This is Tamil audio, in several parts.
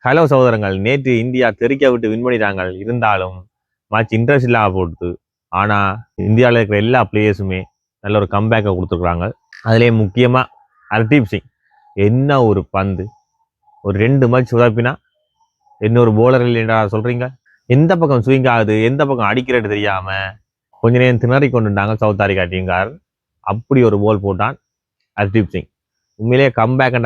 ஹலோ சகோதரங்கள், நேற்று இந்தியா தெறிக்க விட்டு வின் பண்ணிட்டாங்க. இருந்தாலும் மேட்ச் இன்ட்ரெஸ்ட் இல்லாம போட்டு. ஆனா இந்தியாவில் இருக்கிற எல்லா பிளேயர்ஸுமே நல்ல ஒரு கம்பேக்கை கொடுத்துருக்குறாங்க. அதுலேயே முக்கியமா ஹர்தீப் சிங் என்ன ஒரு பந்து, ஒரு 2 மேட்ச் உதப்பினா இன்னொரு போலர் இல்லைன்றா சொல்றீங்க. எந்த பக்கம் ஸ்விங் ஆகுது, எந்த பக்கம் அடிக்கிறது தெரியாம கொஞ்ச நேரம் திணறி கொண்டுட்டாங்க சவுத் ஆரிக்கா டீம்கார். அப்படி ஒரு போல் போட்டான் ஹர்தீப் சிங். உண்மையிலேயே கம்பேக்,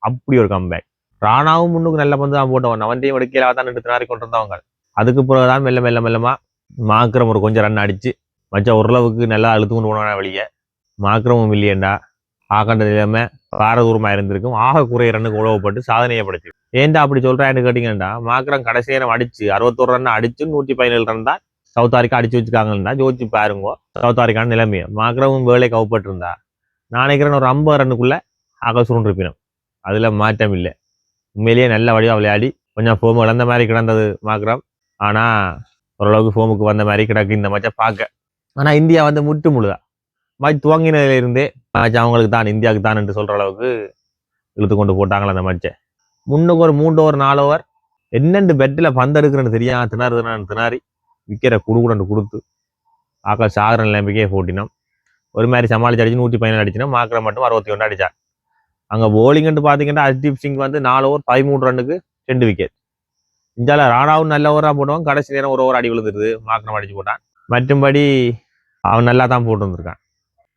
அப்படி ஒரு கம்பேக். ராணாவும் முன்னுக்கு நல்ல பந்து தான் போட்டவன், அவன்றையும் எடுக்கையில தான் திணறி கொண்டிருந்தவங்க. அதுக்கு பிறகுதான் மெல்ல மெல்ல மெல்லமா மாக்கிரம் ஒரு கொஞ்சம் ரன் அடிச்சு மச்சா ஓரளவுக்கு நல்லா அழுத்து கொண்டு போன வெளியே. மாக்கிரமும் இல்லையண்டா ஆகண்ட நிலைமை பாரதூரமா இருந்திருக்கும். ஆக குறைய ரன்னுக்கு உழவுப்பட்டு சாதனையை படுத்தி. ஏன்டா அப்படி சொல்றான்னு கேட்டீங்கன்னா, மாக்கிரம் கடைசி நேரம் அடிச்சு 61 ரன் அடிச்சு 117 ரன் தான் சவுத் ஆரிக்கா அடிச்சு வச்சுக்காங்கன்னா ஜோதிச்சு பாருங்க சவுத் ஆரிக்கான நிலைமையை. மாக்கிரமும் வேலை கவுப்பட்டு இருந்தா நான் நினைக்கிறேன் ஒரு 50 ரன்னுக்குள்ள ஆகசூன் இருப்பினும். அதுல மாற்றம் இல்லை. உண்மையிலேயே நல்ல வடிவா விளையாடி கொஞ்சம் ஃபோம் இழந்த மாதிரி கிடந்தது மாக்ரம். ஆனா ஓரளவுக்கு ஃபோமுக்கு வந்த மாதிரி கிடக்கு இந்த மேட்சை பார்க்க. ஆனா இந்தியா வந்து முட்டு முழுதா மேட்ச் துவங்கினதுல இருந்தே மேட்ச் அவங்களுக்கு தான், இந்தியாவுக்கு தான் என்று சொல்ற அளவுக்கு இழுத்து கொண்டு போட்டாங்களா அந்த மேட்சை. முன்னுக்கு ஒரு 3 ஓவர் 4 ஓவர் என்னென்று பெட்டில் பந்து எடுக்கிறேன்னு தெரியாது திணறி விக்கெட்டை குடுக்குறன்னு கொடுத்து ஆக்கள் சாகர நிலைமைக்கே போட்டினோம். ஒரு மாதிரி சமாளிச்சு அடிச்சு 117 அடிச்சினோம். மாக்ரம் மட்டும் 61 அடிச்சா. அங்க போலிங்னு பாத்தீங்கன்னா ஹர்தீப் சிங் வந்து 4 ஓவர் 13 ரன்னுக்கு 2 விக்கெட். இந்தியாவில் ராணாவும் நல்ல ஓவரா போடுவான், கடைசி நேரம் ஒரு ஓவர் அடி விழுந்துருது, மாக்கனம் அடிச்சு போட்டான். மற்றும்படி அவன் நல்லா தான் போட்டு வந்திருக்கான்.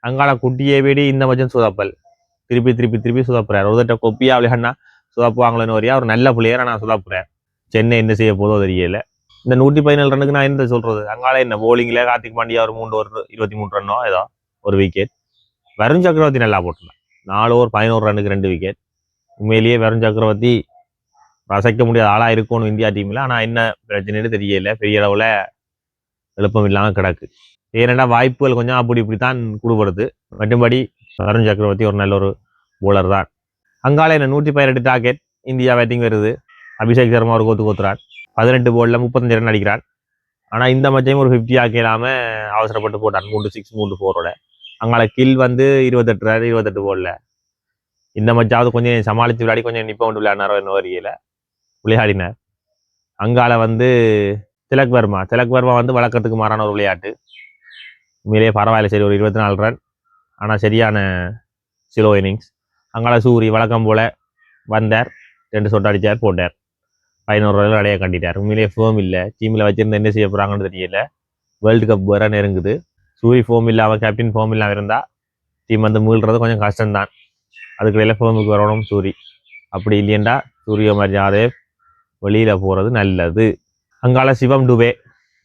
அங்கால குட்டியை வீடி இந்த மச்சம் சுதப்பல் திருப்பி சுதப்புறாரு. ஒரு கொப்பியா விளையாடினா சுதப்புவாங்களேன்னு வரையா ஒரு நல்ல பிளேயரை நான் சுதப்புறேன். சென்னை என்ன செய்ய போதோ தெரியல. இந்த 117 ரன்னுக்கு நான் என்ன சொல்றது, அங்கால என்ன போலிங்ல கார்த்திக் பாண்டியா ஒரு 3 ஓவர் 23 ரன்னோ ஏதோ ஒரு விக்கெட். வருண் சக்கரவர்த்தி நல்லா போட்டுருந்தான், 4 ஓவர் 11 ரன்னுக்கு 2 விக்கெட். உண்மையிலேயே வருண் சக்கரவர்த்தி ரசிக்க முடியாத ஆளா இருக்கணும் இந்தியா டீம்ல. ஆனா என்ன பிரச்சனைன்னு தெரியல, பெரிய அளவுல எழுப்பம் இல்லாம கிடக்கு. ஏன்னா வாய்ப்புகள் கொஞ்சம் அப்படி இப்படித்தான் கூடுபடுது. மற்றும்படி வருண் சக்கரவர்த்தி ஒரு நல்ல ஒரு போலர் தான். அங்கால என்ன 118 டார்கெட் இந்தியா பேட்டிங் வருது. அபிஷேக் சர்மா ஒரு கோத்துறான், 18 போல்ல 35 ரன் அடிக்கிறான். ஆனா இந்த மச்சையும் ஒரு 50 ஆக்கலாம அவசரப்பட்டு போட்டான் 3 6 3 4ஓட. அங்கால கில் வந்து 28 ரன் 28 போல்ல. இந்த மச்சாவது கொஞ்சம் சமாளித்து விளையாடி கொஞ்சம் நிப்ப கொண்டு விளையாடினாரோ என்ன வரையில விளையாடினார். அங்கால வந்து திலக் வர்மா வந்து வழக்கத்துக்கு மாறான ஒரு விளையாட்டு. உண்மையிலேயே பரவாயில்ல, சரி ஒரு 24 ரன். ஆனால் சரியான ஸ்லோ இன்னிங்ஸ். அங்கால சூரி வழக்கம் போல வந்தார், 2 சொட்டு அடித்தார், போட்டார், 11 ரன் அடைய கண்டிட்டார். உண்மையிலேயே ஃபோம் இல்லை, டீமில் வச்சிருந்த என்ன செய்ய போகிறாங்கன்னு தெரியல. வேர்ல்டு கப் வர நெருங்குது. சூரி ஃபோம் இல்லாமல் கேப்டன் ஃபோம் இல்லாமல் இருந்தால் டீம் வந்து மீள்றது கொஞ்சம் கஷ்டம்தான். அதுக்கிடையில ஃபோமுக்கு வரணும் சூரி. அப்படி இல்லையண்டா சூரிய மாதிரி யாதேவ் வெளியில போறது நல்லது. அங்கால சிவம் டுபே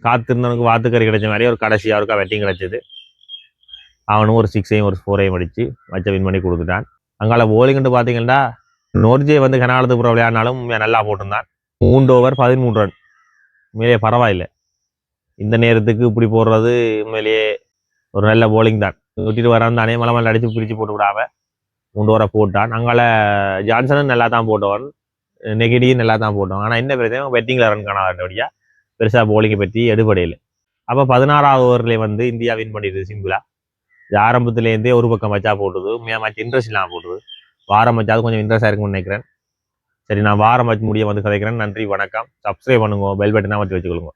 காத்திருந்தவனுக்கு வாத்துக்கறி கிடைச்ச மாதிரி ஒரு கடைசி அவருக்கா வெட்டிங் கிடைச்சது. அவனும் ஒரு 6ஐயும் ஒரு 4ஐயும் அடிச்சு வச்ச வின் பண்ணி கொடுத்துட்டான். அங்கால போலிங்னு பார்த்தீங்கன்னா நோர்ஜே வந்து கனாலத்துக்கு புறம் விளையாடினாலும் நல்லா போட்டிருந்தான். 3 ஓவர் 13 ரன். உண்மையிலேயே பரவாயில்லை. இந்த நேரத்துக்கு இப்படி போடுறது உண்மையிலேயே ஒரு நல்ல போலிங் தான். விட்டுட்டு வரான் தானே மலை அடிச்சு பிரிச்சு போட்டு விடாம 3 ஓவரை போட்டான். அங்கால ஜான்சனும் நல்லா தான் போட்டவன், நெகடியும் நல்லா தான் போட்டோம். ஆனால் என்ன பிரச்சனை, பெட்டிங்கில் ரன் காணாதபடியா பெருசாக போலிங்கை பற்றி எடுபடையில். அப்போ 16வது ஓவர்லேயே வந்து இந்தியா வின் பண்ணிடுது சிம்பிளா. ஆரம்பத்துலேருந்தே ஒரு பக்கம் மச்சா போட்டுது, மேட்ச் இன்ட்ரெஸ்ட் இல்லாமல் போட்டுது. வாரம் மச்சாவது கொஞ்சம் இன்ட்ரெஸ்டாக இருக்கும்னு நினைக்கிறேன். சரி, நான் வாரம் மச் முடிய வந்து கதைக்கிறேன். நன்றி, வணக்கம். சப்ஸ்கிரைப் பண்ணுங்க, பெல் பட்டனா வச்சு வச்சுக்கொள்ளுங்க.